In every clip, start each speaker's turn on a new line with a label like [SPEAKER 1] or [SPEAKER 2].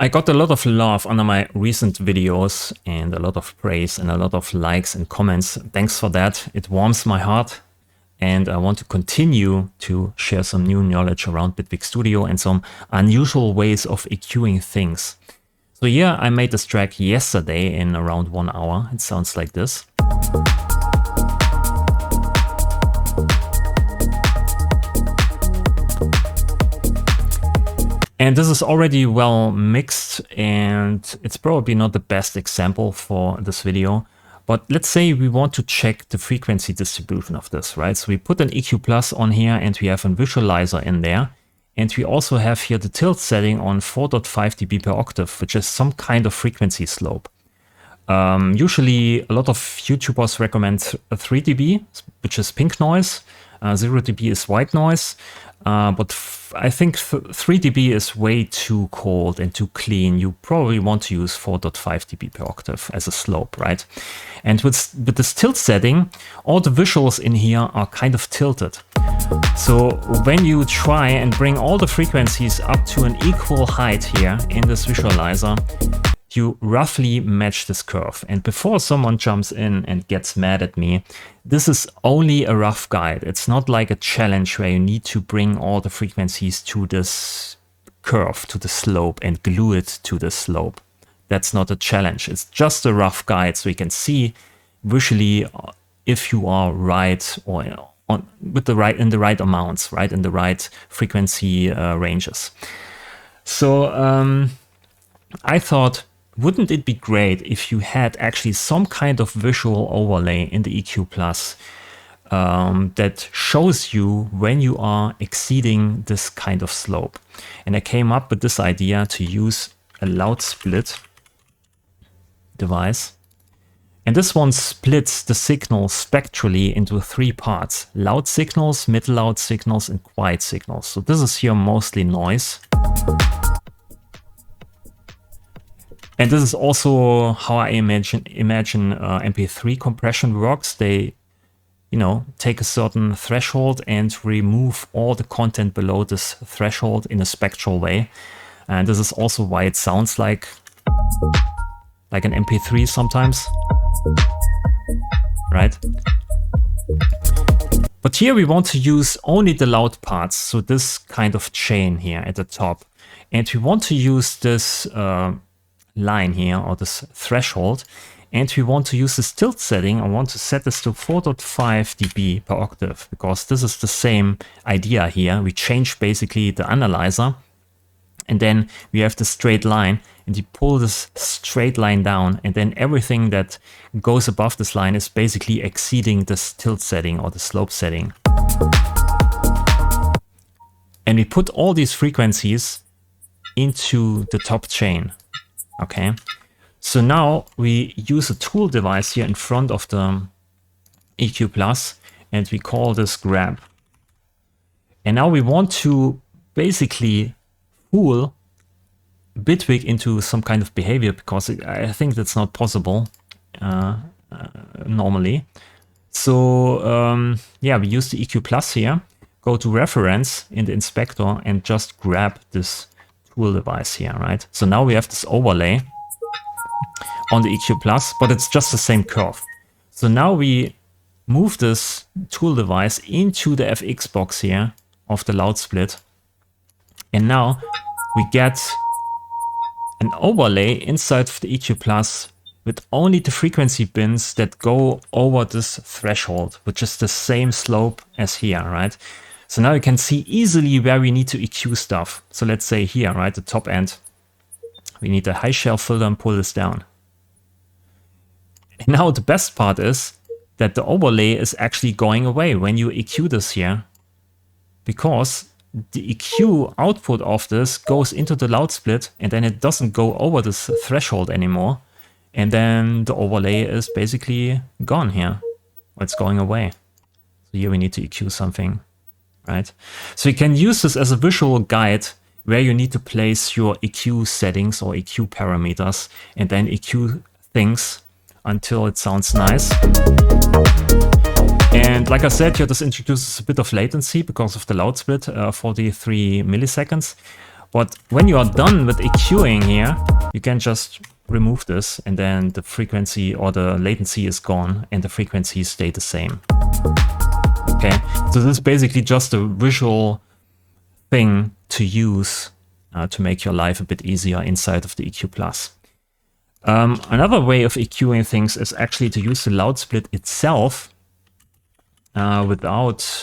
[SPEAKER 1] I got a lot of love under my recent videos and a lot of praise and a lot of likes and comments. Thanks for that. It warms my heart. And I want to continue to share some new knowledge around Bitwig Studio and some unusual ways of EQing things. So yeah, I made this track yesterday in around 1 hour. It sounds like this. And this is already well mixed, and it's probably not the best example for this video. But let's say we want to check the frequency distribution of this, right? So we put an EQ plus on here and we have a visualizer in there. And we also have here the tilt setting on 4.5 dB per octave, which is some kind of frequency slope. Usually a lot of YouTubers recommend 3 dB, which is pink noise. 0 dB is white noise. But I think 3 dB is way too cold and too clean. You probably want to use 4.5 dB per octave as a slope, right? And with this tilt setting, all the visuals in here are kind of tilted. So when you try and bring all the frequencies up to an equal height here in this visualizer, you roughly match this curve. And before someone jumps in and gets mad at me, this is only a rough guide. It's not like a challenge where you need to bring all the frequencies to this curve, to the slope, and glue it to the slope. That's not a challenge. It's just a rough guide so you can see visually if you are right or in the right amounts, right, in the right frequency ranges. So I thought, wouldn't it be great if you had actually some kind of visual overlay in the EQ Plus that shows you when you are exceeding this kind of slope? And I came up with this idea to use a loud split device. And this one splits the signal spectrally into 3 parts: loud signals, mid-loud signals, and quiet signals. So this is here mostly noise. And this is also how I imagine MP3 compression works. They, take a certain threshold and remove all the content below this threshold in a spectral way. And this is also why it sounds like an MP3 sometimes, right? But here we want to use only the loud parts, so this kind of chain here at the top. And we want to use this line here, or this threshold, and we want to use this tilt setting. I want to set this to 4.5 dB per octave, because this is the same idea here. We change basically the analyzer, and then we have the straight line, and you pull this straight line down, and then everything that goes above this line is basically exceeding this tilt setting or the slope setting. And we put all these frequencies into the top chain. Okay, so now we use a tool device here in front of the EQ Plus, and we call this grab. And now we want to basically fool Bitwig into some kind of behavior, because I think that's not possible normally. So yeah, we use the EQ Plus here, go to reference in the inspector, and just grab this tool device here, right? So now we have this overlay on the EQ Plus, but it's just the same curve. So now we move this tool device into the FX box here of the loud split. And now we get an overlay inside of the EQ Plus with only the frequency bins that go over this threshold, which is the same slope as here, right? So now you can see easily where we need to EQ stuff. So let's say here, right, the top end, we need a high shelf filter and pull this down. And now the best part is that the overlay is actually going away when you EQ this here, because the EQ output of this goes into the loud split, and then it doesn't go over this threshold anymore. And then the overlay is basically gone here. It's going away. So here we need to EQ something. Right? So you can use this as a visual guide where you need to place your EQ settings or EQ parameters, and then EQ things until it sounds nice. And like I said, here this introduces a bit of latency because of the loud split, 43 milliseconds. But when you are done with EQing here, you can just remove this, and then the frequency or the latency is gone and the frequencies stay the same. Okay, so this is basically just a visual thing to use to make your life a bit easier inside of the EQ+. Another way of EQing things is actually to use the loud split itself without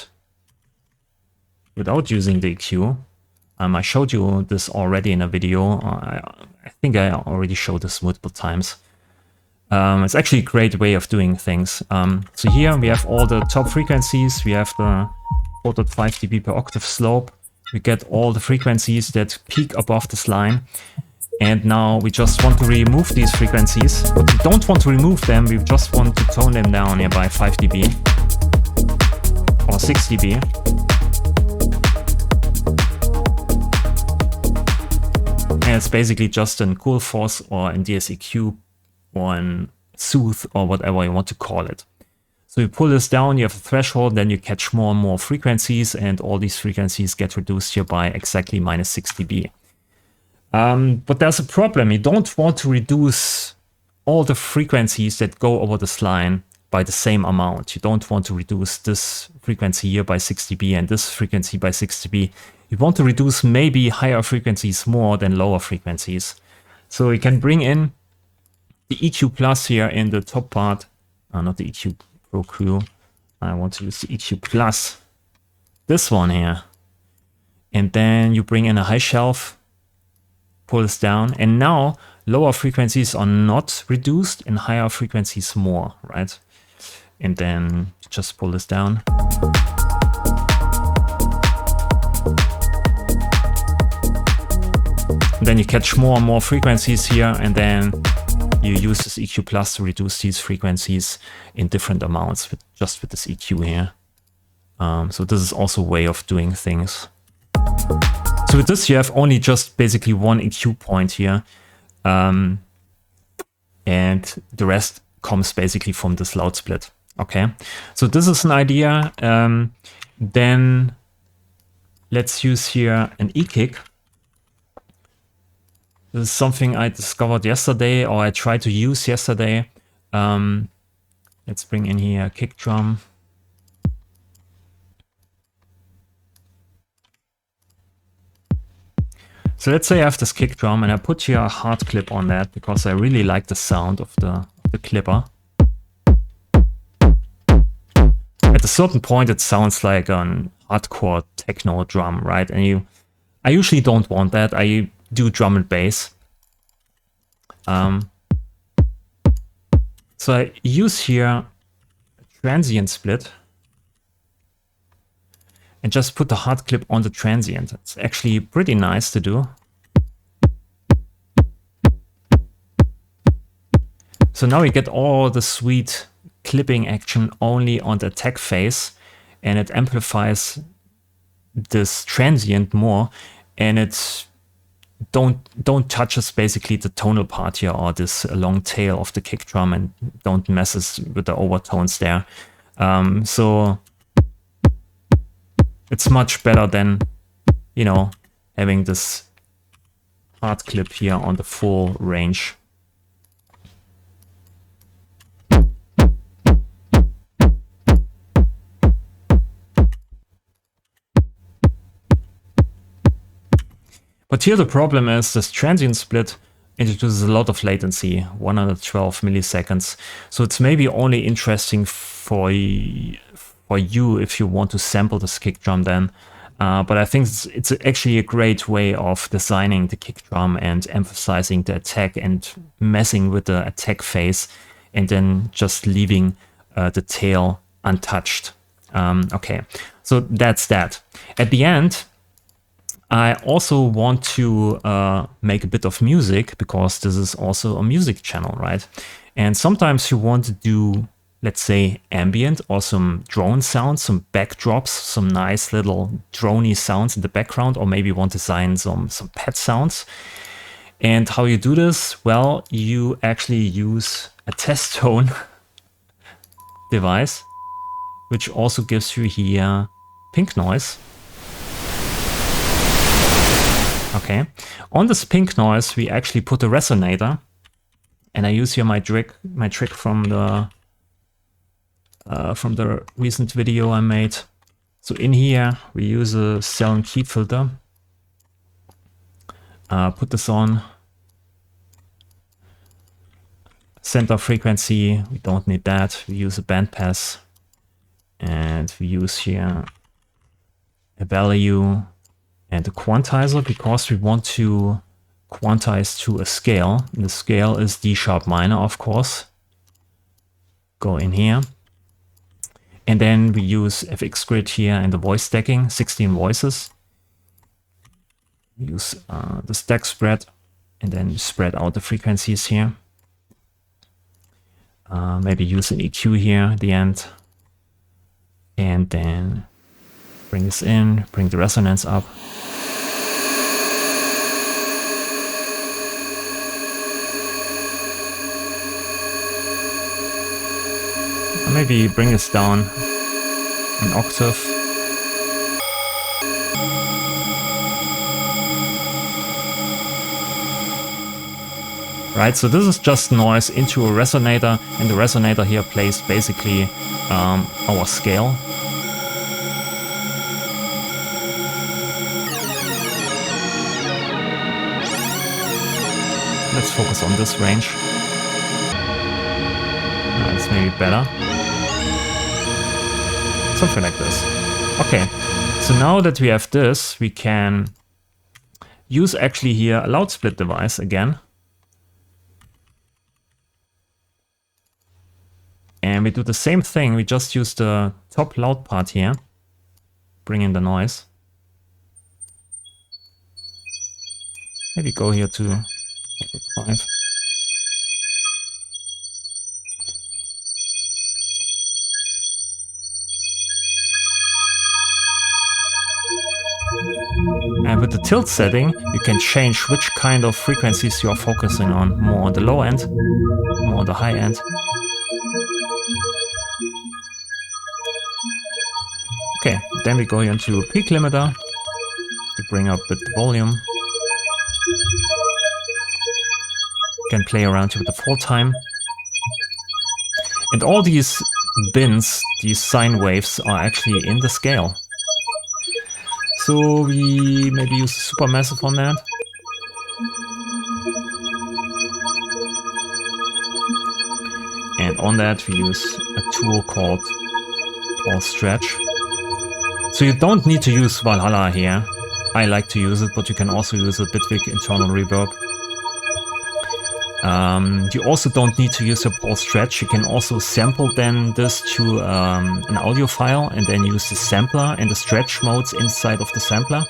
[SPEAKER 1] using the EQ. I showed you this already in a video. I think I already showed this multiple times. It's actually a great way of doing things. So here we have all the top frequencies. We have the 4.5 dB per octave slope. We get all the frequencies that peak above this line. And now we just want to remove these frequencies. But we don't want to remove them. We just want to tone them down here by 5 dB or 6 dB. And it's basically just a cool force or in DSEQ or an soothe or whatever you want to call it. So you pull this down, you have a threshold, then you catch more and more frequencies, and all these frequencies get reduced here by exactly minus 6 dB. But there's a problem. You don't want to reduce all the frequencies that go over this line by the same amount. You don't want to reduce this frequency here by 6 dB and this frequency by 6 dB. You want to reduce maybe higher frequencies more than lower frequencies. So you can bring in the EQ plus here in the top part. Not the EQ Pro Q. I want to use the EQ plus. This one here. And then you bring in a high shelf. Pull this down. And now lower frequencies are not reduced and higher frequencies more, right? And then just pull this down. And then you catch more and more frequencies here, and then you use this EQ plus to reduce these frequencies in different amounts just with this EQ here. So this is also a way of doing things. So with this, you have only just basically one EQ point here. And the rest comes basically from this loud split. Okay, so this is an idea. Then let's use here an E-kick. This is something I discovered yesterday, or I tried to use yesterday. Let's bring in here a kick drum. So let's say I have this kick drum and I put here a hard clip on that because I really like the sound of the clipper. At a certain point it sounds like an hardcore techno drum, right? And I usually don't want that. I do drum and bass. So I use here a transient split and just put the hard clip on the transient. It's actually pretty nice to do. So now we get all the sweet clipping action only on the attack phase, and it amplifies this transient more, and it's don't touches basically the tonal part here or this long tail of the kick drum, and don't messes with the overtones there. So it's much better than, you know, having this hard clip here on the full range. But here the problem is this transient split introduces a lot of latency, 112 milliseconds. So it's maybe only interesting for you if you want to sample this kick drum then. But I think it's actually a great way of designing the kick drum and emphasizing the attack and messing with the attack phase, and then just leaving the tail untouched. Okay, so that's that. At the end, I also want to make a bit of music, because this is also a music channel, right? And sometimes you want to do, let's say, ambient or some drone sounds, some backdrops, some nice little droney sounds in the background, or maybe you want to design some pet sounds. And how you do this? Well, you actually use a test tone device, which also gives you here pink noise. Okay. On this pink noise, we actually put a resonator, and I use here my trick from the recent video I made. So in here, we use a cell and key filter. Put this on. Center frequency, we don't need that. We use a bandpass. And we use here a value and a quantizer because we want to quantize to a scale. And the scale is D sharp minor, of course. Go in here. And then we use FX grid here and the voice stacking, 16 voices. Use the stack spread and then spread out the frequencies here. Maybe use an EQ here at the end. And then bring this in, bring the resonance up. Maybe bring this down an octave. Right, so this is just noise into a resonator, and the resonator here plays basically our scale. Let's focus on this range. That's maybe better. Something like this. Okay, so now that we have this, we can use actually here a loud split device again. And we do the same thing, we just use the top loud part here. Bring in the noise. Maybe go here to 5. And with the tilt setting, you can change which kind of frequencies you are focusing on. More on the low end, more on the high end. Okay, then we go here into a peak limiter to bring up a bit the volume. You can play around here with the fall time. And all these bins, these sine waves, are actually in the scale. So we maybe use supermassive on that. And on that we use a tool called DEALZ stretch. So you don't need to use Valhalla here. I like to use it, but you can also use a Bitwig internal reverb. You also don't need to use a DEALZ stretch. You can also sample then this to an audio file and then use the sampler and the stretch modes inside of the sampler.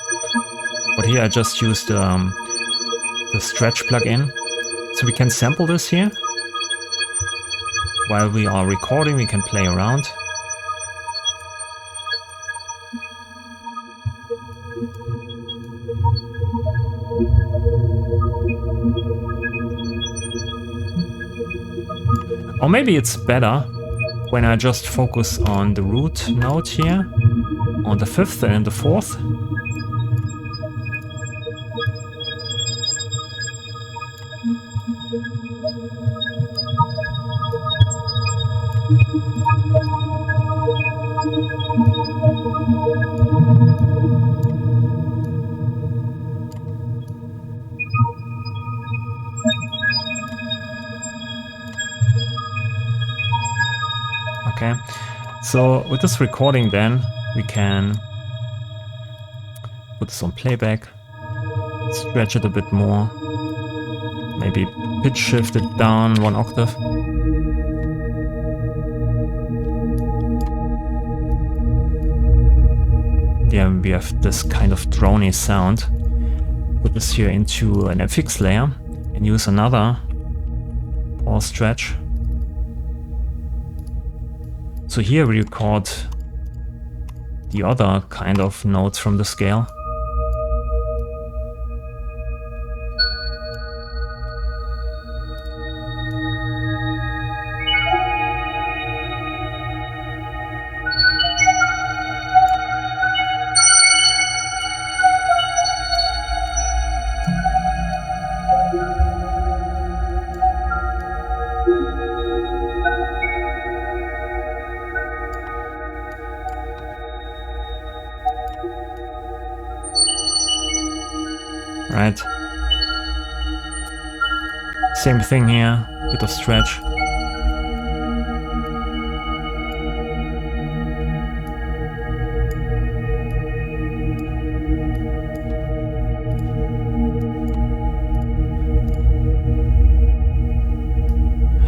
[SPEAKER 1] But here I just used the stretch plugin. So we can sample this here. While we are recording, we can play around. Or maybe it's better when I just focus on the root note here, on the 5th and the 4th. Okay, so with this recording then, we can put this on playback, stretch it a bit more, maybe pitch shift it down 1 octave. Yeah, we have this kind of drony sound. Put this here into an FX layer and use another DEALZ stretch. So here we record the other kind of notes from the scale. Same thing here, bit of stretch.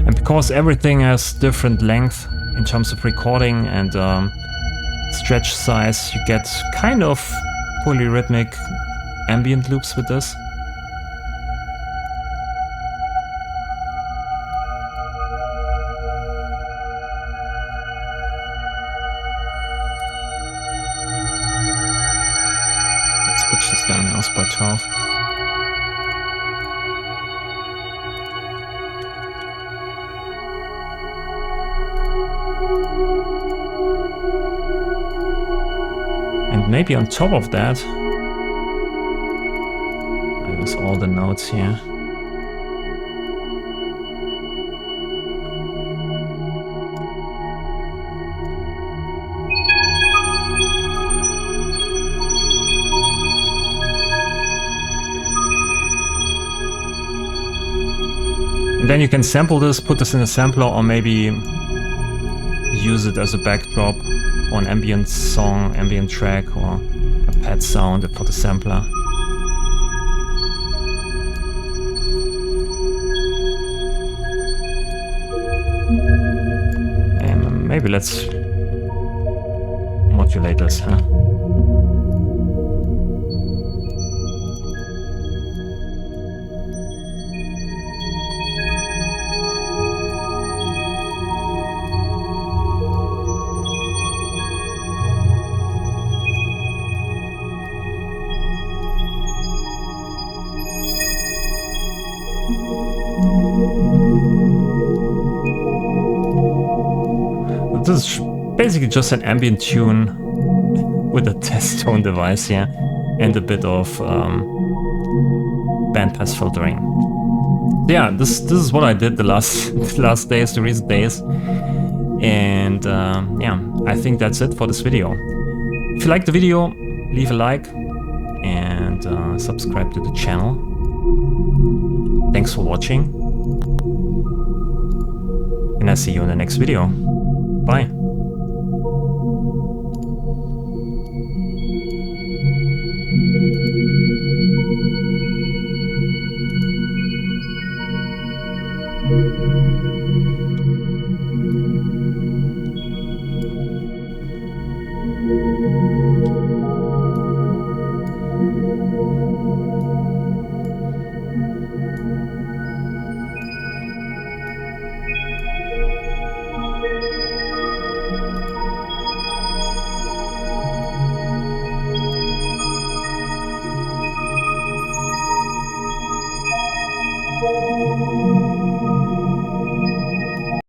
[SPEAKER 1] And because everything has different length in terms of recording and stretch size, you get kind of polyrhythmic ambient loops with this. Let's switch this down now by 12. And maybe on top of that, there's all the notes here. And then you can sample this, put this in a sampler, or maybe use it as a backdrop or an ambient song, ambient track, or a pad sound for the sampler. And maybe let's modulate this, huh? This is basically just an ambient tune with a test tone device here and a bit of bandpass filtering. Yeah, this is what I did the last days, the recent days, and yeah, I think that's it for this video. If you liked the video, leave a like and subscribe to the channel. Thanks for watching, and I'll see you in the next video. Bye.